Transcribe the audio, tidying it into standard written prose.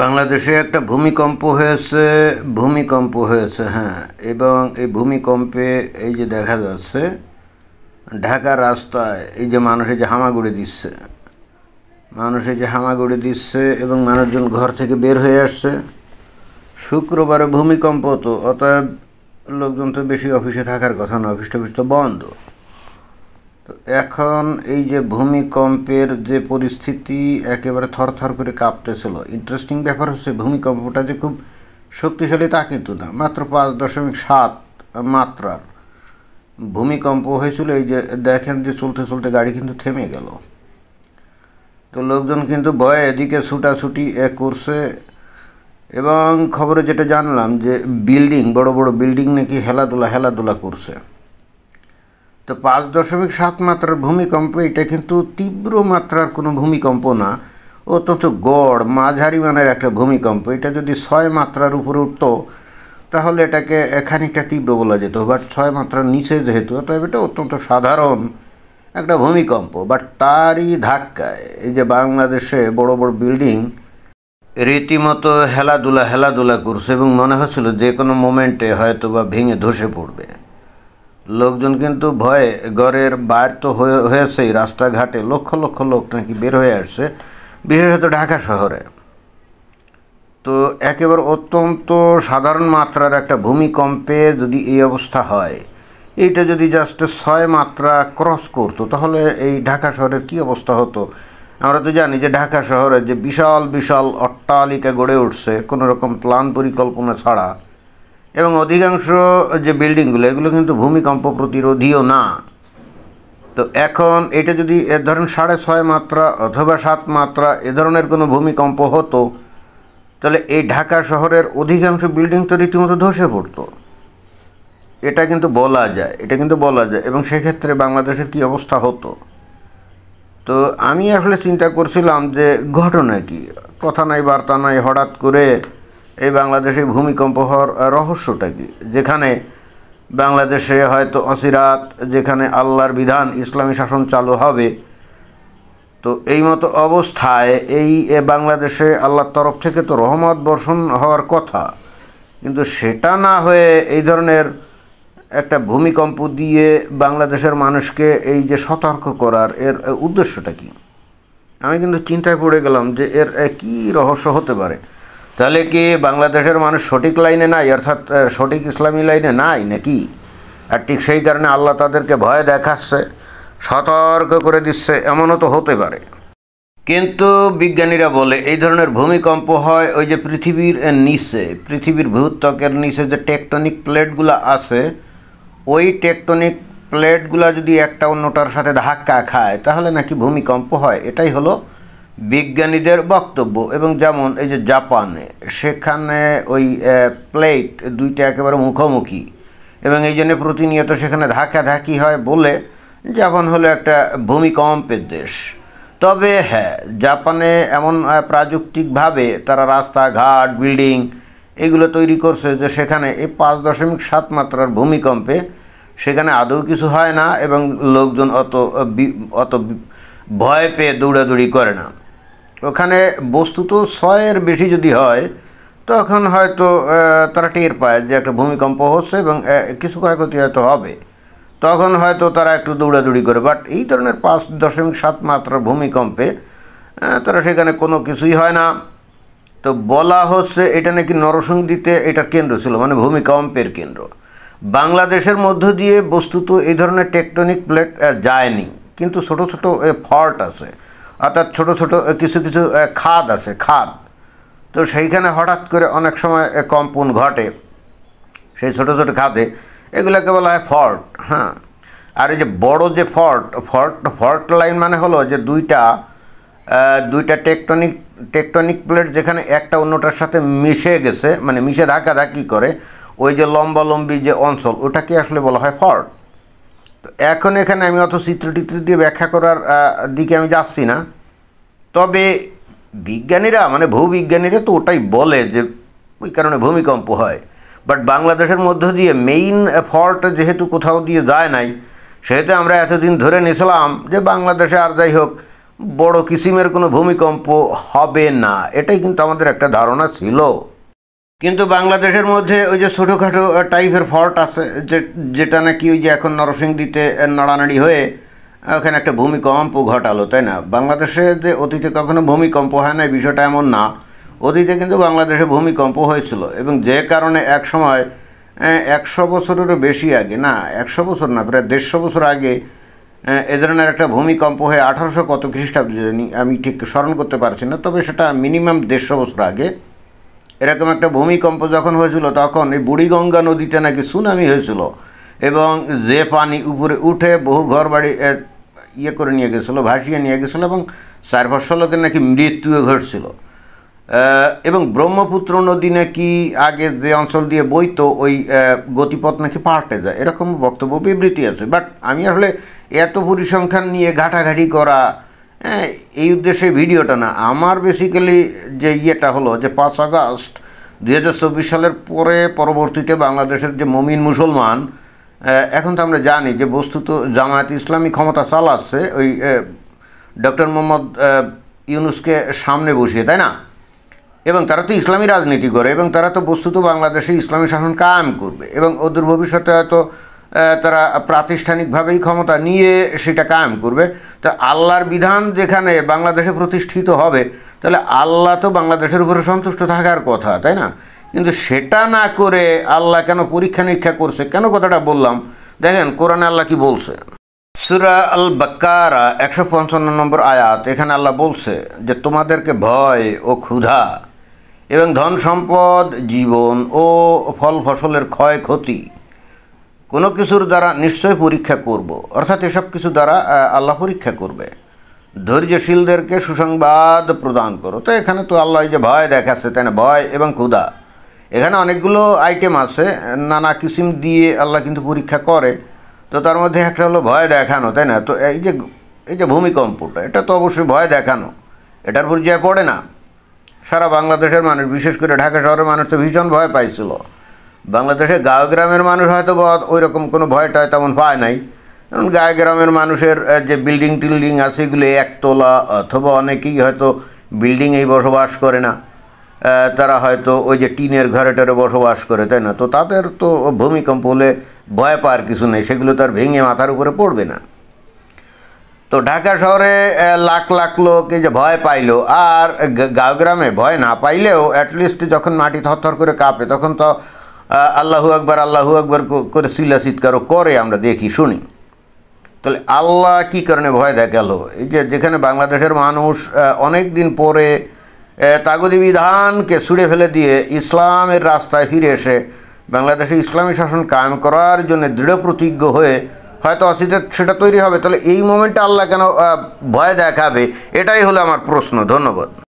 বাংলাদেশে একটা ভূমিকম্প হয়েছে হ্যাঁ, এবং এই ভূমিকম্পে এই যে দেখা যাচ্ছে ঢাকা রাস্তায় এই যে মানুষে যে হামাগুড়ি দিচ্ছে এবং মানুষজন ঘর থেকে বের হয়ে আসছে। শুক্রবারে ভূমিকম্প, তো অতএব লোকজন তো বেশি অফিসে থাকার কথা না, অফিস টফিস তো বন্ধ। তো এখন এই যে ভূমিকম্পের যে পরিস্থিতি, একেবারে থরথর করে কাঁপতেছিল। ইন্টারেস্টিং ব্যাপার হচ্ছে ভূমিকম্পটা যে খুব শক্তিশালী তা কিন্তু না, মাত্র 5.7 মাত্রার ভূমিকম্প হয়েছিল। এই যে দেখেন যে চলতে চলতে গাড়ি কিন্তু থেমে গেল। তো লোকজন কিন্তু ভয়ে এদিকে ছুটাছুটি করছে, এবং খবরে যেটা জানলাম যে বড় বড় বিল্ডিং নাকি হেলাদুলা করছে। তো 5.7 মাত্রার ভূমিকম্প, এটা কিন্তু তীব্র মাত্রার কোনো ভূমিকম্প না, অত্যন্ত গড় মাঝারি মানের একটা ভূমিকম্প। এটা যদি 6 মাত্রার উপরে উঠতো তাহলে এটাকে খানিকটা তীব্র বলা যেত, বাট 6 মাত্রার নিচে যেহেতু, অতএব এটা অত্যন্ত সাধারণ একটা ভূমিকম্প। বাট তারই ধাক্কায় এই যে বাংলাদেশে বড় বড় বিল্ডিং রীতিমতো হেলাদুলা করছে, এবং মনে হচ্ছিল যে কোনো মোমেন্টে হয়তো বা ভেঙে ধসে পড়বে। লোকজন কিন্তু ভয়ে ঘরের বাইর তো হয়েছেই, রাস্তাঘাটে লক্ষ লক্ষ লোক নাকি বের হয়ে আসছে, বিশেষত ঢাকা শহরে। তো একেবারে অত্যন্ত সাধারণ মাত্রার একটা ভূমিকম্পে যদি এই অবস্থা হয়, এইটা যদি জাস্ট 6 মাত্রা ক্রস করতো তাহলে এই ঢাকা শহরের কী অবস্থা হতো। আমরা তো জানি যে ঢাকা শহরে যে বিশাল বিশাল অট্টালিকা গড়ে উঠছে কোনো রকম প্ল্যান পরিকল্পনা ছাড়া, এবং অধিকাংশ যে বিল্ডিংগুলো এগুলো কিন্তু ভূমিকম্প প্রতিরোধীও না। তো এখন এটা যদি ধরেন 6.5 মাত্রা অথবা 7 মাত্রা এ ধরনের কোনো ভূমিকম্প হতো, তাহলে এই ঢাকা শহরের অধিকাংশ বিল্ডিং তো রীতিমতো ধসে পড়তো। এটা কিন্তু বলা যায়, এবং সেক্ষেত্রে বাংলাদেশের কি অবস্থা হতো। তো আমি আসলে চিন্তা করছিলাম যে ঘটনা কি, কথা নাই বার্তা নাই, হঠাৎ করে এই বাংলাদেশে ভূমিকম্প হওয়ার রহস্যটা কি, যেখানে বাংলাদেশে হয়তো অচিরাত যেখানে আল্লাহর বিধান ইসলামী শাসন চালু হবে। তো এই মতো অবস্থায় এই বাংলাদেশে আল্লাহর তরফ থেকে তো রহমত বর্ষণ হওয়ার কথা, কিন্তু সেটা না হয়ে এই ধরনের একটা ভূমিকম্প দিয়ে বাংলাদেশের মানুষকে এই যে সতর্ক করার এর উদ্দেশ্যটা কি। আমি কিন্তু চিন্তায় পড়ে গেলাম যে এর কি রহস্য হতে পারে। তাহলে কি বাংলাদেশের মানুষ সঠিক লাইনে নাই, অর্থাৎ সঠিক ইসলামী লাইনে নাই নাকি? আর ঠিক সেই কারণে আল্লাহ তাদেরকে ভয় দেখাচ্ছে, সতর্ক করে দিচ্ছে, এমনও তো হতে পারে। কিন্তু বিজ্ঞানীরা বলে এই ধরনের ভূমিকম্প হয় ওই যে পৃথিবীর ভূত্বকের নিচে যে টেকটনিক প্লেটগুলো আছে, ওই টেকটনিক প্লেটগুলো যদি একটা অন্যটার সাথে ধাক্কা খায় তাহলে নাকি ভূমিকম্প হয়। এটাই হলো বিজ্ঞানীদের বক্তব্য। এবং যেমন এই যে জাপানে, সেখানে ওই প্লেট দুইটা একেবারে মুখোমুখি, এবং এই জন্য প্রতিনিয়ত সেখানে ধাক্কাধাক্কি হয় বলে জাপান হলো একটা ভূমিকম্পের দেশ। তবে হ্যাঁ, জাপানে এমন প্রাযুক্তিকভাবে তারা রাস্তাঘাট বিল্ডিং এগুলো তৈরি করছে যে সেখানে এই 5.7 মাত্রার ভূমিকম্পে সেখানে আদৌ কিছু হয় না, এবং লোকজন অত ভয় পেয়ে দৌড়াদৌড়ি করে না। ওখানে বস্তুত 6-এর বেশি যদি হয় তখন হয়তো তারা টের পায় যে একটা ভূমিকম্প হচ্ছে এবং কিছু ক্ষয়ক্ষতি হয়তো হবে, তখন হয়তো তারা একটু দৌড়াদৌড়ি করে। বাট এই ধরনের 5.7 মাত্রার ভূমিকম্পে তারা সেখানে কোনো কিছুই হয় না। তো বলা হচ্ছে এটা নাকি নরসিংদীতে এটার কেন্দ্র ছিল, মানে ভূমিকম্পের কেন্দ্র। বাংলাদেশের মধ্য দিয়ে বস্তুত এই ধরনের টেকটনিক প্লেট যায়নি, কিন্তু ছোট ছোট ফল্ট আছে, অর্থাৎ ছোট ছোট কিছু কিছু খাদ আছে। তো সেইখানে হঠাৎ করে অনেক সময় কম্পন ঘটে সেই ছোট ছোট খাদে, এগুলোকে বলা হয় ফল্ট। হ্যাঁ, আর এই যে বড় যে ফল্ট লাইন মানে হলো যে দুইটা টেকটনিক প্লেট যেখানে একটা অন্যটার সাথে মিশে গেছে, মানে মিশে ধাক্কাধাক্কি করে, ওই যে লম্বালম্বি যে অঞ্চল, ওটাকে আসলে বলা হয় ফল্ট। তো এখন এখানে আমি অত চিত্রটিত্র দিয়ে ব্যাখ্যা করার দিকে আমি যাচ্ছি না। তবে বিজ্ঞানীরা, মানে ভূবিজ্ঞানীরা তো ওটাই বলে যে ওই কারণে ভূমিকম্প হয়। বাট বাংলাদেশের মধ্য দিয়ে মেইন ফল্ট যেহেতু কোথাও দিয়ে যায় নাই, সেহেতু আমরা এতদিন ধরে নিয়েছিলাম যে বাংলাদেশে আর যাই হোক বড় কিসিমের কোনো ভূমিকম্প হবে না, এটাই কিন্তু আমাদের একটা ধারণা ছিল। কিন্তু বাংলাদেশের মধ্যে ওই যে ছোটোখাটো টাইপের ফল্ট আছে, যেটা নাকি ওই যে এখন নরসিংদীতে নাড়ানাড়ি হয়ে ওখানে একটা ভূমিকম্প ঘটালো, তাই না? বাংলাদেশে যে অতীতে কখনো ভূমিকম্প হয় না বিষয়টা এমন না, অতীতে কিন্তু বাংলাদেশে ভূমিকম্প হয়েছিল, এবং যে কারণে এক সময় 100 বছরেরও বেশি আগে, না 100 বছর না, প্রায় 150 বছর আগে এ ধরনের একটা ভূমিকম্প হয়ে 1800 কত খ্রিস্টাব্দ আমি ঠিক স্মরণ করতে পারছি না, তবে সেটা মিনিমাম 150 বছর আগে এরকম একটা ভূমিকম্প যখন হয়েছিল তখন এই বুড়িগঙ্গা নদীতে নাকি সুনামি হয়েছিল, এবং যে পানি উপরে উঠে বহু ঘর বাড়ি ইয়ে করে নিয়ে গেছিলো, ভাসিয়ে নিয়ে গেছিলো, এবং 4-500 লোকের নাকি মৃত্যুও ঘটছিল। এবং ব্রহ্মপুত্র নদী নাকি আগে যে অঞ্চল দিয়ে বইতো ওই গতিপথ নাকি পাল্টে যায়, এরকম বক্তব্য বিবৃতি আছে। বাট আমি আসলে এত পরিসংখ্যান নিয়ে ঘাটাঘাটি করা এই উদ্দেশ্যে ভিডিওটা না। আমার বেসিক্যালি যে ইয়েটা হলো যে 5 আগস্ট 2024 সালের পরবর্তীতে বাংলাদেশের যে মমিন মুসলমান, এখন তো আমরা জানি যে বস্তুত জামায়াত ইসলামী ক্ষমতা চালাচ্ছে ওই ডক্টর মোহাম্মদ ইউনূসকে সামনে বসিয়ে, তাই না? এবং তারা তো ইসলামী রাজনীতি করে, এবং তারা তো বস্তুত বাংলাদেশে ইসলামী শাসন কায়েম করবে, এবং ওদের ভবিষ্যতে হয়তো তারা প্রাতিষ্ঠানিকভাবেই ক্ষমতা নিয়ে সেটা কায়েম করবে। তা আল্লাহর বিধান যেখানে বাংলাদেশে প্রতিষ্ঠিত হবে, তাহলে আল্লাহ তো বাংলাদেশের উপরে সন্তুষ্ট থাকার কথা, তাই না? কিন্তু সেটা না করে আল্লাহ কেন পরীক্ষা নিরীক্ষা করছে? কেন কথাটা বললাম দেখেন, কোরআনে আল্লাহ কি বলছে? সূরা আল বাকারা 155 নম্বর আয়াত, এখানে আল্লাহ বলছে যে তোমাদেরকে ভয় ও ক্ষুধা এবং ধন সম্পদ, জীবন ও ফল ফসলের ক্ষয়ক্ষতি কোনো কিছুর দ্বারা নিশ্চয় পরীক্ষা করব, অর্থাৎ এসব কিছু দ্বারা আল্লাহ পরীক্ষা করবে। ধৈর্যশীলদেরকে সুসংবাদ প্রদান করো। তো এখানে তো আল্লাহ যে ভয় দেখাচ্ছে, তাই না? ভয় এবং ক্ষুধা, এখানে অনেকগুলো আইটেম আছে, নানা কিসিম দিয়ে আল্লাহ কিন্তু পরীক্ষা করে। তো তার মধ্যে একটা হলো ভয় দেখানো, তাই না? তো এই যে ভূমিকম্পটা, এটা তো অবশ্যই ভয় দেখানো, এটার পর্যায়ে পড়ে না। সারা বাংলাদেশের মানুষ, বিশেষ করে ঢাকা শহরের মানুষ তো ভীষণ ভয় পাইছিল। বাংলাদেশে গাঁও গ্রামের মানুষ হয়তো ওই রকম কোনো ভয়টা তেমন পায় নাই, কারণ গাঁও গ্রামের মানুষের যে বিল্ডিং টিল্ডিং আছে এগুলো একতলা, অথবা অনেকেই হয়তো বিল্ডিংয়েই বসবাস করে না, তারা হয়তো ওই যে টিনের ঘরে টরে বসবাস করে, তাই না? তো তাদের তো ভূমিকম্প হলে ভয় পাওয়ার কিছু নেই, সেগুলো তো আর ভেঙে মাথার উপরে পড়বে না। তো ঢাকা শহরে লাখ লাখ লোক এই যে ভয় পাইলো, আর গাঁও গ্রামে ভয় না পাইলেও অ্যাটলিস্ট যখন মাটি থরথর করে কাঁপে তখন তো আল্লাহু আকবার করে চিল্লা চিৎকারও করে, আমরা দেখি শুনি। তাহলে আল্লাহ কী কারণে ভয় দেখালো? এই যে যেখানে বাংলাদেশের মানুষ অনেক দিন পরে তাগুদি বিধানকে ছুঁড়ে ফেলে দিয়ে ইসলামের রাস্তায় ফিরে এসে বাংলাদেশে ইসলামী শাসন কায়েম করার জন্য দৃঢ় প্রতিজ্ঞ হয়ে হয়তো অসিদের সেটা তৈরি হবে, তাহলে এই মোমেন্টে আল্লাহ কেন ভয় দেখাবে? এটাই হলো আমার প্রশ্ন। ধন্যবাদ।